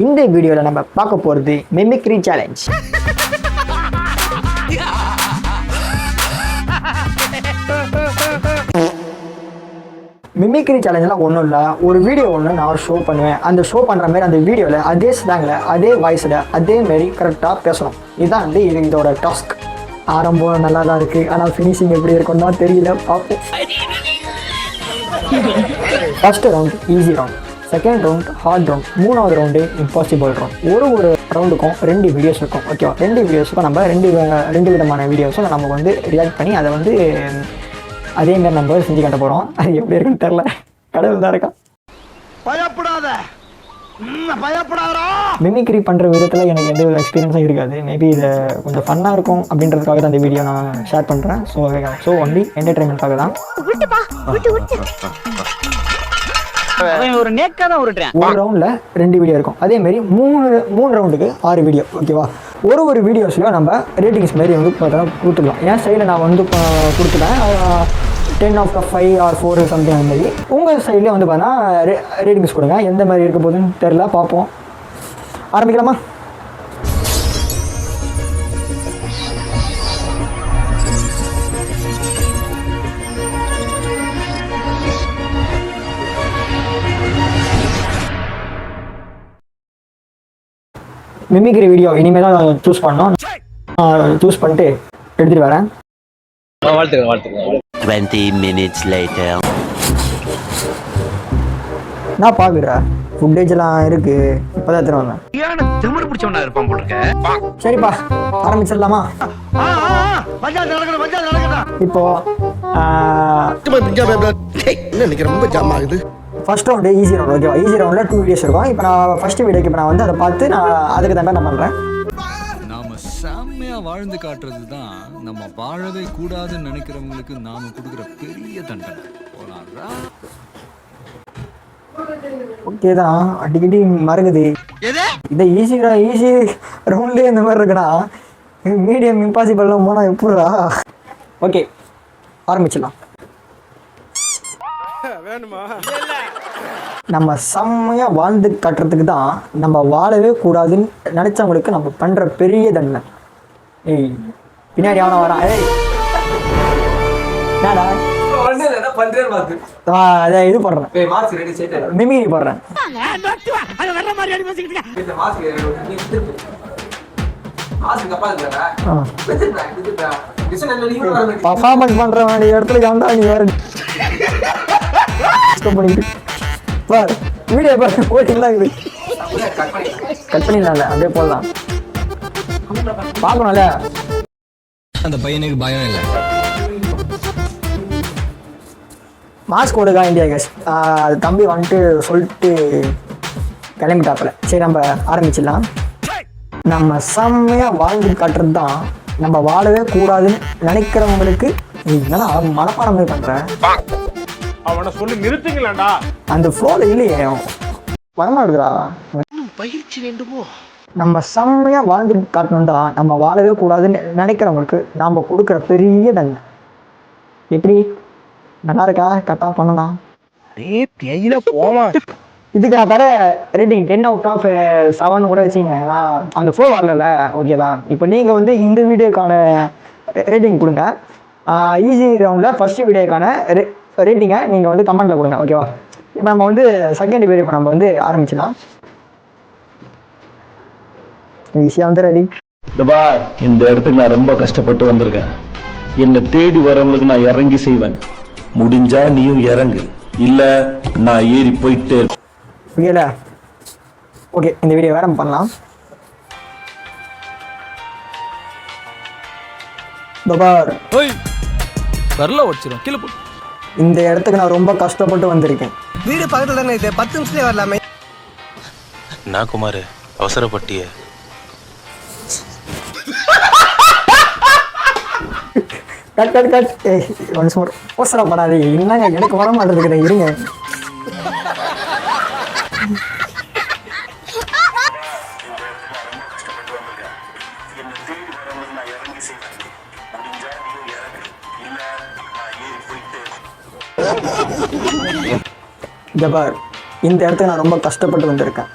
இந்த வீடியோல நம்ம பார்க்க போறது மிமிக்ரி சேலஞ்ச். மிமிக்ரி சேலஞ்ச்லாம் ஒன்றும் இல்லை, ஒரு வீடியோ ஒன்று நான் ஷோ பண்ணுவேன். அந்த ஷோ பண்ணுற மாதிரி அந்த வீடியோவில் அதே ஸ்லாங்கில் அதே வாய்ஸில் அதே மாரி கரெக்டாக பேசணும். இதுதான் வந்து இதோட டாஸ்க். ஆரம்பம் நல்லா தான் இருக்குது, ஆனால் ஃபினிஷிங் எப்படி இருக்குன்னு தான் தெரியல, பார்ப்போம். First round easy round, second round hard round, மூணாவது ரவுண்டு இம்பாசிபிள் ரவுண்ட். ஒரு ரவுண்டுக்கும் 2 வீடியோஸ் இருக்கும். ஓகேவா? 2 வீடியோஸுக்கும் நம்ம ரெண்டு விதமான வீடியோஸும் நம்ம வந்து ரியாக்ட் பண்ணி அதை வந்து அதேமாரி நம்ம செஞ்சு காட்ட போகிறோம். அது எப்படி இருக்குன்னு தெரில, கடவுள் தான் இருக்கா. மிமிக்ரி பண்ணுற விதத்தில் எனக்கு எந்த ஒரு எக்ஸ்பீரியன்ஸும் இருக்காது. மேபி இதை கொஞ்சம் ஃபன்னாக இருக்கும் அப்படின்றதுக்காக தான் இந்த வீடியோ நான் ஷேர் பண்ணுறேன். ஸோ ஒன்லி என்டர்டைன்மெண்ட்காக தான். ஒரு ரவுண்டில் 2 வீடியோ இருக்கும். அதேமாரி மூணு ரவுண்டுக்கு 6 வீடியோ. ஓகேவா? ஒரு வீடியோஸ்லையும் நம்ம ரேட்டிங்ஸ் மாரி வந்து கொடுத்துக்கலாம். என் சைடில் நான் வந்து கொடுத்துட்டேன் 10/5 or 4 சம்திங் அந்த மாதிரி. உங்கள் சைட்லேயே வந்து பார்த்தீங்கன்னா ரேட்டிங்ஸ் கொடுங்க. எந்த மாதிரி இருக்க போகுதுன்னு தெரில, பார்ப்போம். ஆரம்பிக்கலாமா? மிமிக்ரி வீடியோ இனிமேல் தான் சூஸ் பண்ணோம். சூஸ் பண்ணிட்டு எடுத்துகிட்டு வரேன். 20 minutes later. நான் பார்க்குறேன், ஃபுட்டேஜெல்லாம் இருக்குது, இப்போ தான் எடுத்துகிட்டு வந்தேன். சரிப்பா, ஆரம்பிச்சிடலாமா? இப்போ ரொம்ப ஜாம் ஆகுது. First round easy round. ஓகேவா? ஈஸி ரவுண்டில் 2 வீடியோஸ் இருக்கும். இப்போ நான் ஃபர்ஸ்ட் வீடியோக்கு இப்போ நான் வந்து அதை பார்த்து நான் அதுக்கு தான் நான் பண்ணுறேன். நாம செம்மையா வாழ்ந்து காட்டுறது தான் நம்ம வாழவே கூடாதுன்னு நினைக்கிறவங்களுக்கு நாம கொடுக்குற பெரிய தண்டனை. ஓகே தான், அடிக்கடி மறக்குது. இதை ஈஸி ரவுண்ட்லேயே இந்த மாதிரி இருக்குன்னா மீடியம் இம்பாசிபிள்லாம் போனால் எப்படா? ஓகே, ஆரம்பிச்சிடலாம். நம்ம செம்மையாக வாழ்ந்து காட்டுறதுக்கு தான் நம்ம வாழவே கூடாதுன்னு நினச்சவங்களுக்கு நம்ம பண்ணுற பெரிய தண்டனை. ஏய், பின்னாடி அவனை வரான். ஏய், என்னடா அதை இது போடுறேன், மிமிக்ரி போடுறேன். பர்ஃபார்மன்ஸ் பண்ற வேண்டிய இடத்துல காண்டா நீ வேற வீடியோ போட்டிங்களா? கட் பண்ணிடலாம்ல, அப்படியே போடலாம். பார்க்கணும்ல, அந்த பையனுக்கு பயம் இல்லை. மாஸ்க் கொடுக்கா இந்தியா கேஸ். அது தம்பி வந்துட்டு சொல்லிட்டு கிளம்பிட்டாப்புல. சரி, நம்ம ஆரம்பிச்சிடலாம். நம்ம செம்மையாக வாழ்ந்து காட்டுறது தான் நம்ம வாழவே கூடாதுன்னு நினைக்கிறவங்களுக்கு என்னன்னா மனப்பாடம் பண்ணுறேன். அவனை சொல்லி நிறுத்துங்களா? அந்த ஃப்ளோல இல்லையே, வரமாடுறா. பயிற்சி வேண்டுமோ? நம்ம செம்மையாக வாழ்ந்து காட்டணும் தான் நம்ம வாழவே கூடாதுன்னு நினைக்கிறவங்களுக்கு நாம் கொடுக்குற பெரிய தண்டனை. எப்படி நல்லா இருக்கா? கரெக்டாக பண்ணலாம். இதுக்கு நான் தர ரேட்டிங் 10/7 கூட வச்சிங்க. அந்த ஃப்ளோ வரல. ஓகேவா? இப்போ நீங்கள் வந்து இந்த வீடியோக்கான ரேட்டிங் கொடுங்க. ஈஸி ரவுண்டில் ஃபர்ஸ்ட் வீடியோக்கான ரேட்டிங்கை நீங்கள் வந்து கமெண்ட்டில் கொடுங்க. ஓகேவா? இப்போ நம்ம வந்து செகண்ட் வீடியோ நம்ம வந்து ஆரம்பிச்சிடலாம். ஈஸியாக வந்து ரெடி. இந்த இடத்துக்கு நான் ரொம்ப கஷ்டப்பட்டு வந்திருக்கேன். என்னை தேடி வரவங்களுக்கு நான் இறங்கி செய்வேன். முடிஞ்சா நீயும் இறங்கு, இல்ல நான் ஏறி போயிட்டு. ஓகே, இந்த வீடியோ வேற பண்ணலாம். இந்த இடத்துக்கு நான் ரொம்ப கஷ்டப்பட்டு வந்திருக்கேன். வீடு பக்கத்துல தானே இது, 10 நிமிஷத்துல வரலாமே. நான் குமார் அவசரப்பட்டிய. கட். Once more. அவசரப்படாது. என்னங்க எனக்கு வர மாட்டேங்குது, இருங்க. ஜபார், இந்த இடத்துக்கு நான் ரொம்ப கஷ்டப்பட்டு வந்திருக்கேன்.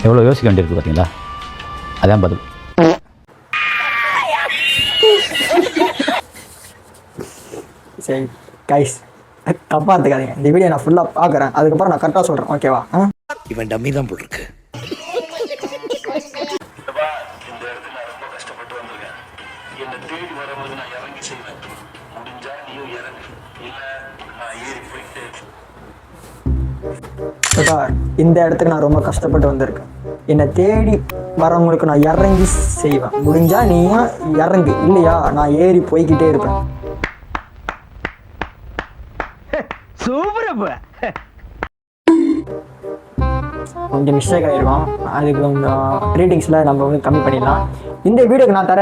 எவ்வளோ யோசிக்க வேண்டியிருக்கு பார்த்தீங்களா? அதான் பதில். சரி கைஸ், தப்பா எடுத்துக்காதீங்க. இந்த வீடியோ நான் ஃபுல்லாக பார்க்குறேன், அதுக்கப்புறம் நான் கரெக்டாக சொல்கிறேன், ஓகேவா? இவன் டம்மி தான் போல் இருக்கு. இந்த இடத்துக்கு நான் ரொம்ப கஷ்டப்பட்டு வந்திருக்கேன். என்னை தேடி வரவங்களுக்கு நான் இறங்கி செய்வேன். முடிஞ்சா நீயும் இறங்கு, இல்லையா நான் ஏறி போய்கிட்டே இருப்பேன். கொஞ்சம் மிஸ்டேக் ஆகிருக்கும், அதுக்கு கொஞ்சம் ரேட்டிங்ஸில் நம்ம வந்து கம்மி பண்ணிடலாம். இந்த வீடியோக்கு நான் தர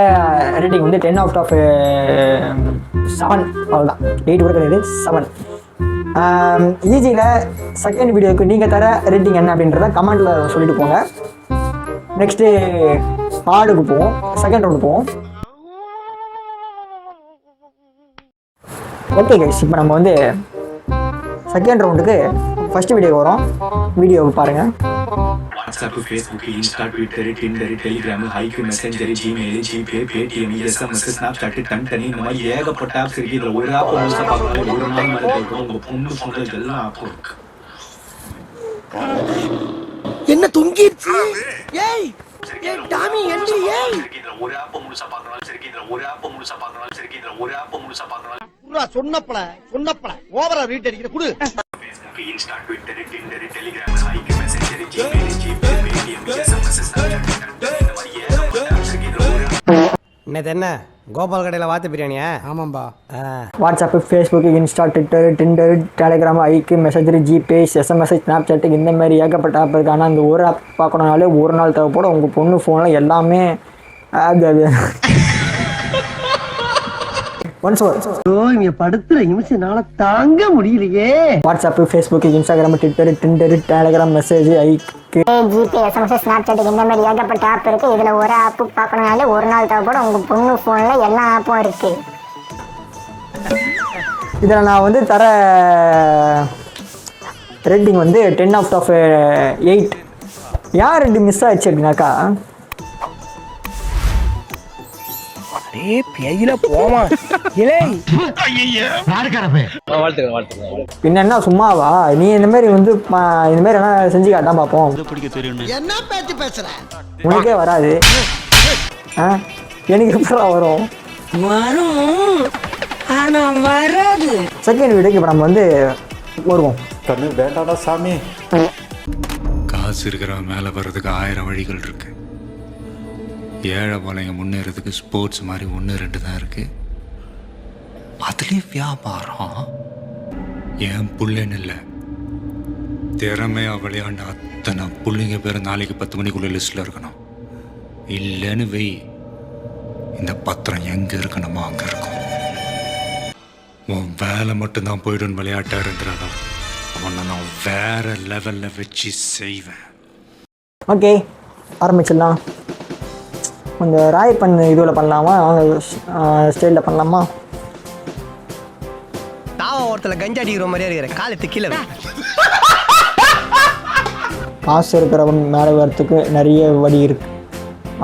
ரேட்டிங் வந்து 10/7. அவ்வளோதான், 8 கூட கிடையாது, 7. ஈஸியில் செகண்ட் வீடியோக்கு நீங்கள் தர ரேட்டிங் என்ன அப்படின்றத கமெண்ட்டில் சொல்லிட்டு போங்க. நெக்ஸ்ட்டு ஹார்டுக்கு போவோம், செகண்ட் ரவுண்டு போவோம். ஓகே கைஸ், இப்போ நம்ம வந்து செகண்ட் ரவுண்டுக்கு ஃபர்ஸ்ட் வீடியோ வரும். வீடியோவை பாருங்கள். WhatsApp, Facebook, Insta, Twitter, Tinder, Telegram, Hike, Messenger, Gmail, GPay, Paytm, SMS, Snapchat, தனி இந்த மாதிரி ஏகப்பட்ட ஆப்ஸ் இருக்கு. இதில் ஒரு ஆப் முழுசா பார்க்கலாம், ஒரு நாள் மேலே இருக்கும். உங்கள் பொண்ணு ஃபோனில் எல்லாம் ஆப் இருக்கு. என்ன தொங்கிருச்சு? ஏய் டாமி எந்திரி. ஏய் இதில் ஒரு ஆப் முழுசா பார்க்கணும் சரி, இதில் ஒரு ஆப் முழுசா பார்க்கணும் சரி, இதில் ஒரு ஆப் முழுசா பார்க்கணும். சொன்னப்பல ஓவரா ரீட் அடிக்கிற குடு. Facebook, Insta, Twitter, Tinder, Telegram, Hike, Messenger, Gmail, GPay, Paytm, SMS, Snapchat, இந்த மாதிரி ஏகப்பட்ட ஆப்ஸ் இருக்கு. இதில் ஒரு நேத்து என்ன கோபால் கடையில் வாத்து பிரியாணியா? ஆமாம்பா. WhatsApp, Facebook, Insta, Twitter, Tinder, Telegram, ஐக்கு, மெசேஜர், ஜிபே, எஸ்எம்எஸ், ஸ்னாப்சாட்டு, இந்த மாதிரி ஏகப்பட்ட ஆப் இருக்குது. ஆனால் அந்த ஒரு ஆப் பார்க்கணுனாலே ஒரு நாள் தேவைப்படும். உங்கள் பொண்ணு ஃபோனில் எல்லாமே இங்க படுத்துற நிமிஷம்னால தாங்க முடியலையே. WhatsApp, Facebook, Instagram, Twitter, Tinder, Telegram, message, ஐக்கு, ஜிபே, எஸ்எம்எஸ், ஸ்னாப்சாட், இந்த மாதிரி ஏகப்பட்ட ஆப் இருக்குது. இதில் ஒரு ஆப்பு பார்க்கணுனாலே ஒரு நாள் தேவைப்படும். உங்கள் பொண்ணு ஃபோனில் எல்லா ஆப்பும் இருக்குது. இதில் நான் வந்து தர ரேட்டிங் வந்து 10/8. யார் 2 மிஸ் ஆச்சு அப்படின்னாக்கா, பின்னா சும்மாவா நீ இந்த மாதிரி வந்து இந்த மாதிரி என்ன செஞ்சு காட்டான் பார்ப்போம். என்ன பேச்சு பேசுற? உனக்கே வராது, எனக்கு எப்படா வரும்? செகண்ட் வீடியோக்கு இப்போ நம்ம வந்து வருவோம். வேண்டாடா சாமி. காசு இருக்கிறவன் மேலே வர்றதுக்கு 1000 வழிகள் இருக்கு. ஏழை போலைங்க முன்னேறதுக்கு ஸ்போர்ட்ஸ் மாதிரி 1-2 தான் இருக்கு. அதுலேயும் வியாபாரம் என் புள்ளன்னு இல்லை, திறமையா விளையாண்ட அத்தனை புள்ளைங்க பேர் நாளைக்கு 10 மணிக்குள்ள லிஸ்ட்ல இருக்கணும். இல்லைன்னு வெய், இந்த பத்திரம் எங்க இருக்கணுமோ அங்க இருக்கும். உன் வேலை மட்டும்தான் போயிடும் விளையாட்டா இருந்துடாதான், அவனை நான் வேற லெவல்ல வச்சு செய்வேன். ஓகே, ஆரம்பிச்சிடலாம். கொஞ்சம் ராய் பண்ண இதுவில் பண்ணலாமா, ஸ்டைலில் பண்ணலாமா? தாவ ஓரத்தில் கஞ்சா அடிக்கிற மாதிரியே இருக்கிற காலத்து கீழே. காசு இருக்கிறவங்க மேலே வரத்துக்கு நிறைய வழி இருக்குது.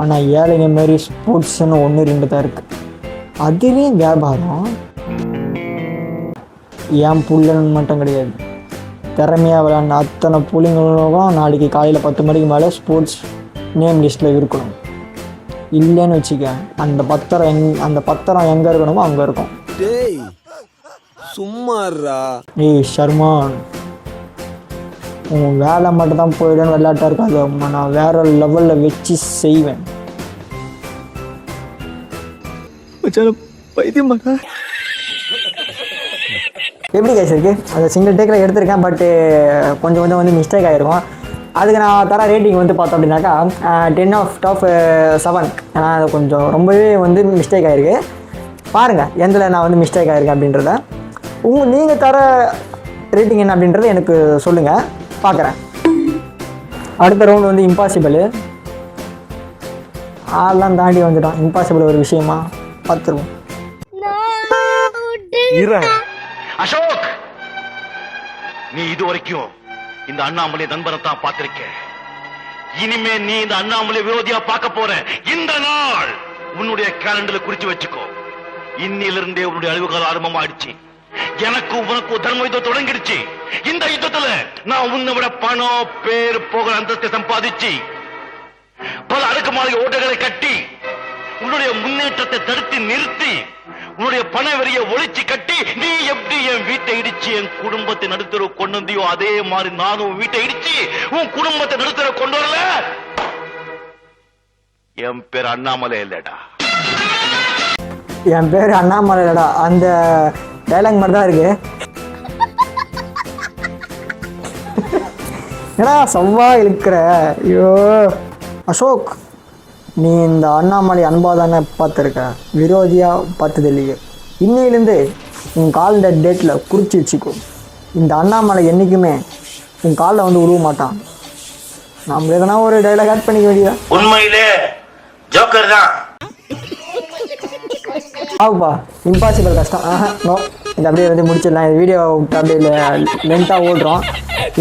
ஆனால் ஏழைங்க மாரி ஸ்போர்ட்ஸ்ன்னு 1-2 தான் இருக்குது. அதுலேயும் வியாபாரம் என் புள்ளன்னு மட்டும் கிடையாது, திறமையாக விளையாண்ட அத்தனை புள்ளைங்களுக்கும் நாளைக்கு காலையில் 10 மணிக்கு மேலே ஸ்போர்ட்ஸ் நேம் லிஸ்ட்டில் இருக்கணும். இல்லைன்னு வச்சுக்க, அந்த பத்திரம் எங்கே இருக்கணுமோ அங்கே இருக்கும். டேய் சும்மாறா. ஏய் ஷர்மான், உன் வேலை மட்டும் தான் போயிடுன்னு விளையாட்டா இருக்காது, நான் வேற லெவலில் வச்சு செய்வேன். எப்படி கைஸ் இருக்குது? அந்த சிங்கிள் டேக்கில் எடுத்திருக்கேன், பட்டு கொஞ்சம் வந்து மிஸ்டேக் ஆகிருக்கும். அதுக்கு நான் தர ரேட்டிங் வந்து பார்த்தோம் அப்படின்னாக்கா 10/7. ஏன்னா அது கொஞ்சம் ரொம்பவே வந்து மிஸ்டேக் ஆகிருக்கு. பாருங்கள் எந்தில் நான் வந்து மிஸ்டேக் ஆகிருக்கேன் அப்படின்றத. நீங்கள் தர ரேட்டிங் என்ன அப்படின்றத எனக்கு சொல்லுங்கள், பார்க்குறேன். அடுத்த ரவுண்ட் வந்து இம்பாசிபிள். அதெல்லாம் தாண்டி வந்துட்டோம். இம்பாசிபிள் ஒரு விஷயமா பார்த்துருவோம். அசோக், நீ இது வரைக்கும் இந்த அண்ணாமலை நண்பனைத்தான் பார்த்திருக்க. இனிமே நீ இந்த அண்ணாமலை விரோதியா பார்க்க போற. இந்த நாள் உன்னுடைய கேலண்டர்ல குறிச்சு வச்சுக்கோ. இன்னிலிருந்தே உன்னுடைய அழிவுகால ஆரம்பமாயிடுச்சு. எனக்கு உனக்கு தர்ம யுத்தம் தொடங்கிடுச்சு. இந்த யுத்தத்துல நான் உன்னை விட பணம், பேர், புகழ், அந்தஸ்தை சம்பாதிச்சு பல அடுக்குமாளிகை ஓட்டைகளை கட்டி உன்னுடைய முன்னேற்றத்தை தடுத்து நிறுத்தி உன்னுடைய பண வரிய ஒழிச்சு கட்டி நீ எப்படி என் வீட்டை இடிச்சு என் குடும்பத்தை நடுத்தர கொண்டு வந்தியோ அதே மாதிரி நானும் வீட்டை இடிச்சு உன் குடும்பத்தை நடுத்தர கொண்டு வரல. என் பேர் அண்ணாமலை இல்லடா. என் பேர் அண்ணாமலை இல்லடா. அந்த டைலாக் மாதிரி தான் இருக்கு. ஏன்னா செவ்வா இழுக்கிற. ஐயோ அசோக், நீ இந்த அண்ணாமலை அன்பாக தானே பார்த்துருக்க, விரோதியாக பார்த்தது இல்லையே. இன்னையிலேருந்து உன் காலில் டேட்டில் குறித்து வச்சுக்கோ. இந்த அண்ணாமலை என்றைக்குமே உன் காலில் வந்து உருவ மாட்டான். நம்ம எதனா ஒரு டைலாக் ஆட் பண்ணிக்க வேண்டியதா? உண்மையிலே ஜோக்கர் தான். ஆகுப்பா, இம்பாசிபிள் கஷ்டம். நோ, இது அப்படியே வந்து முடிச்சிடலாம். இந்த வீடியோ அப்படியே லென்த்தாக ஓடுறோம்.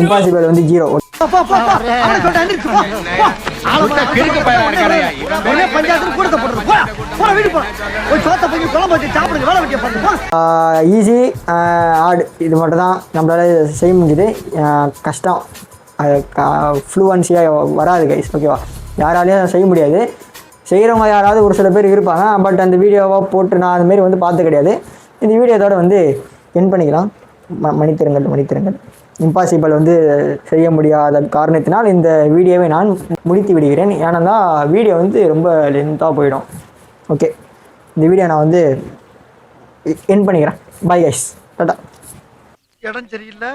இம்பாசிபிள் வந்து 0. ஈஸி ஆடு இது மட்டும் தான் நம்மளால செய்ய முடியுது. கஷ்டம், ஃப்ளூவன்சியாக வராது கைஸ். ஓகேவா, யாராலையும் செய்ய முடியாது. செய்கிறவங்க யாராவது ஒரு சில பேர் இருப்பாங்க. பட் அந்த வீடியோவாக போட்டு நான் அதுமாரி வந்து பார்த்து கிடையாது. இந்த வீடியோத்தோட வந்து என் பண்ணிக்கலாம். மன்னித்திருங்கள். இம்பாசிபிள் வந்து செய்ய முடியாத காரணத்தினால் இந்த வீடியோவை நான் முடித்து விடுகிறேன். ஏன்னா வீடியோ வந்து ரொம்ப லென்த்தாக போயிடும். ஓகே, இந்த வீடியோ நான் வந்து என் பண்ணிக்கிறேன். Bye guys, Tata. இடம் சரியில்லை,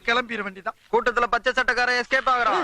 கிளம்பிட வேண்டியதான். கூட்டத்துல பச்சை சட்டக்காரன் எஸ்கேப் ஆகுறான்.